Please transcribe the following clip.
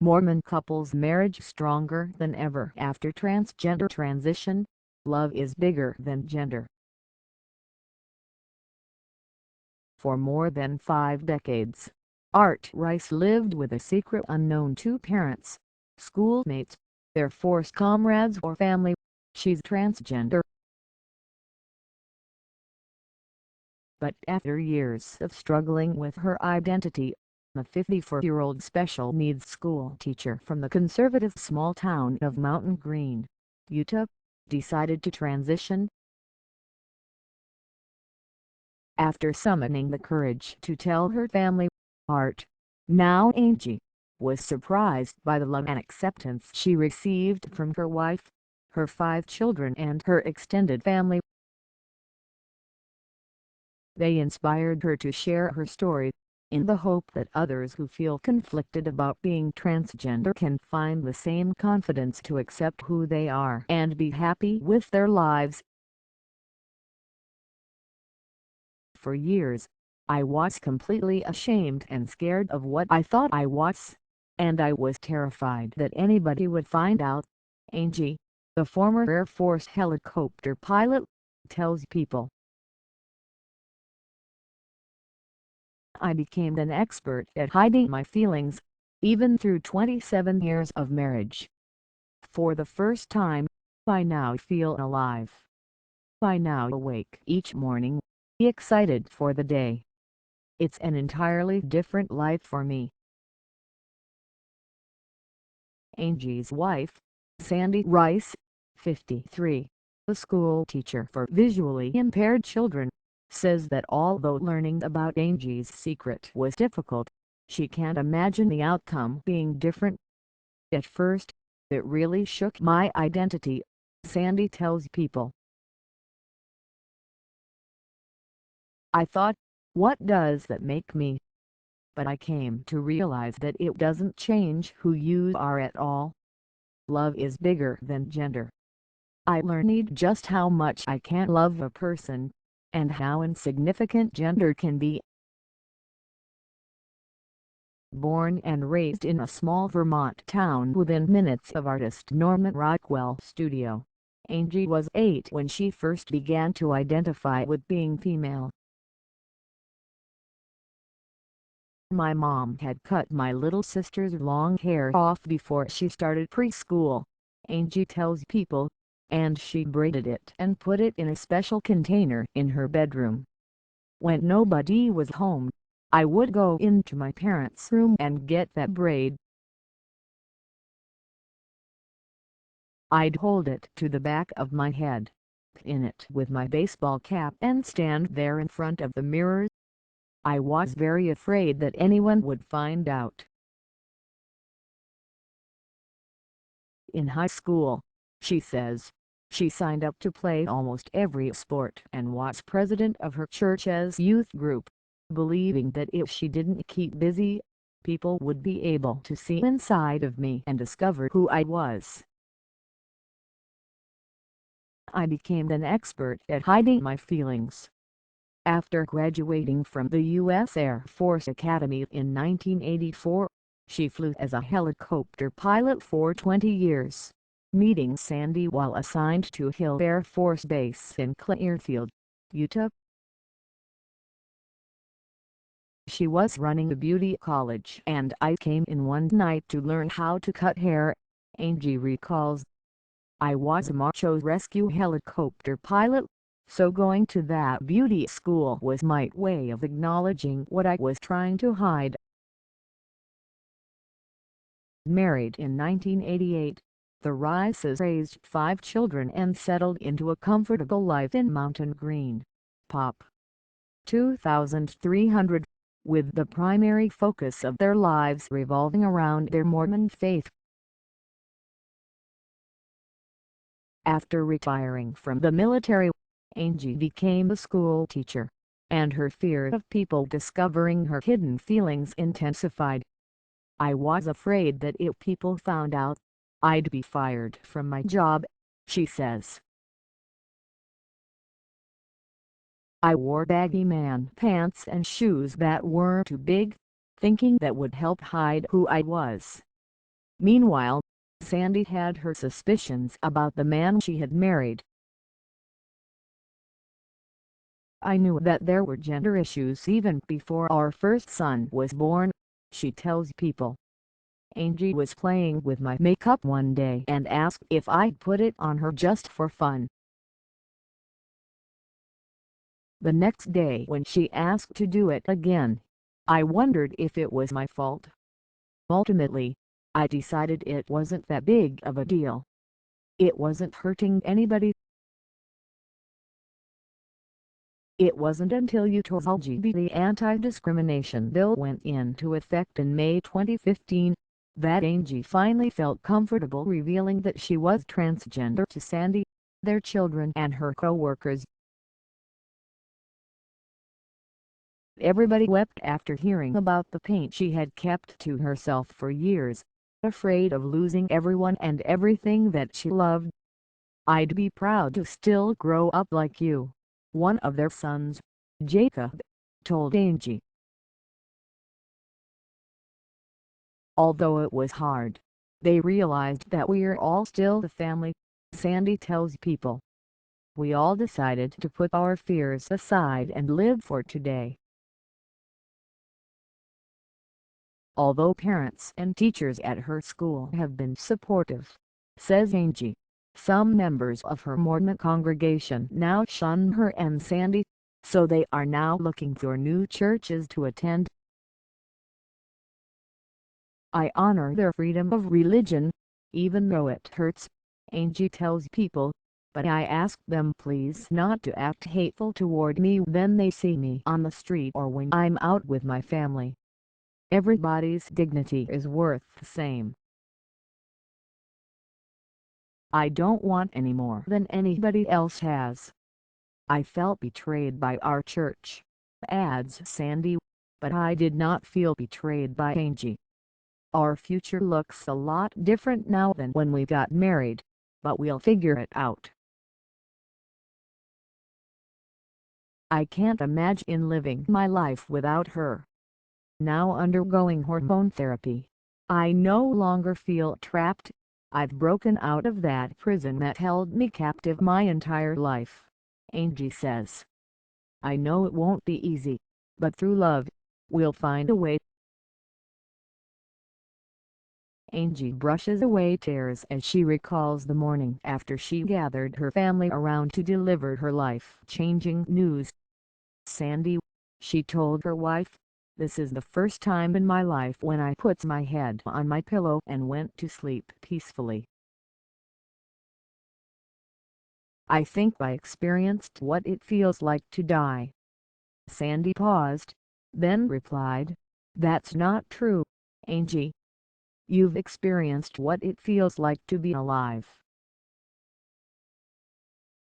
Mormon couples' marriage stronger than ever after transgender transition. Love is bigger than gender. For more than 5 decades, Art Rice lived with a secret unknown to parents, schoolmates, their forced comrades or family. She's transgender. But after years of struggling with her identity, a 54-year-old special needs school teacher from the conservative small town of Mountain Green, Utah, decided to transition. After summoning the courage to tell her family, Art, now Angie, was surprised by the love and acceptance she received from her wife, her 5 children and her extended family. They inspired her to share her story, in the hope that others who feel conflicted about being transgender can find the same confidence to accept who they are and be happy with their lives. For years, I was completely ashamed and scared of what I thought I was, and I was terrified that anybody would find out, Angie, the former Air Force helicopter pilot, tells People. I became an expert at hiding my feelings, even through 27 years of marriage. For the first time, I now feel alive. I now awake each morning, excited for the day. It's an entirely different life for me. Angie's wife, Sandi Rice, 53, a school teacher for visually impaired children, says that although learning about Angie's secret was difficult, she can't imagine the outcome being different. At first, it really shook my identity, Sandi tells People. I thought, what does that make me? But I came to realize that it doesn't change who you are at all. Love is bigger than gender. I learned just how much I can love a person, and how insignificant gender can be. Born and raised in a small Vermont town within minutes of artist Norman Rockwell's studio, Angie was 8 when she first began to identify with being female. My mom had cut my little sister's long hair off before she started preschool, Angie tells People, and she braided it and put it in a special container in her bedroom. When nobody was home, I would go into my parents' room and get that braid. I'd hold it to the back of my head, pin it with my baseball cap and stand there in front of the mirror. I was very afraid that anyone would find out. In high school, she says, she signed up to play almost every sport and was president of her church's youth group, believing that if she didn't keep busy, people would be able to see inside of me and discover who I was. I became an expert at hiding my feelings. After graduating from the U.S. Air Force Academy in 1984, she flew as a helicopter pilot for 20 years, meeting Sandi while assigned to Hill Air Force Base in Clearfield, Utah. She was running a beauty college and I came in one night to learn how to cut hair, Angie recalls. I was a macho rescue helicopter pilot, so going to that beauty school was my way of acknowledging what I was trying to hide. Married in 1988, the Rices raised 5 children and settled into a comfortable life in Mountain Green, Pop. 2300, with the primary focus of their lives revolving around their Mormon faith. After retiring from the military, Angie became a school teacher, and her fear of people discovering her hidden feelings intensified. I was afraid that if people found out, I'd be fired from my job, she says. I wore baggy man pants and shoes that were too big, thinking that would help hide who I was. Meanwhile, Sandi had her suspicions about the man she had married. "I knew that there were gender issues even before our first son was born," she tells People. "Angie was playing with my makeup one day and asked if I'd put it on her just for fun. The next day when she asked to do it again, I wondered if it was my fault. Ultimately, I decided it wasn't that big of a deal. It wasn't hurting anybody." It wasn't until Utah's LGBT anti-discrimination bill went into effect in May 2015, that Angie finally felt comfortable revealing that she was transgender to Sandi, their children and her coworkers. Everybody wept after hearing about the pain she had kept to herself for years, afraid of losing everyone and everything that she loved. "I'd be proud to still grow up like you," one of their sons, Jacob, told Angie. "Although it was hard, they realized that we're all still the family," Sandi tells People. "We all decided to put our fears aside and live for today." Although parents and teachers at her school have been supportive, says Angie, some members of her Mormon congregation now shun her and Sandi, so they are now looking for new churches to attend. "I honor their freedom of religion, even though it hurts," Angie tells People, "but I ask them please not to act hateful toward me when they see me on the street or when I'm out with my family. Everybody's dignity is worth the same. I don't want any more than anybody else has. I felt betrayed by our church," adds Sandi, "but I did not feel betrayed by Angie. Our future looks a lot different now than when we got married, but we'll figure it out. I can't imagine living my life without her. Now undergoing hormone therapy, I no longer feel trapped. I've broken out of that prison that held me captive my entire life," Angie says. "I know it won't be easy, but through love, we'll find a way." Angie brushes away tears as she recalls the morning after she gathered her family around to deliver her life-changing news. "Sandi," she told her wife, "this is the first time in my life when I put my head on my pillow and went to sleep peacefully. I think I experienced what it feels like to die." Sandi paused, then replied, "That's not true, Angie. You've experienced what it feels like to be alive."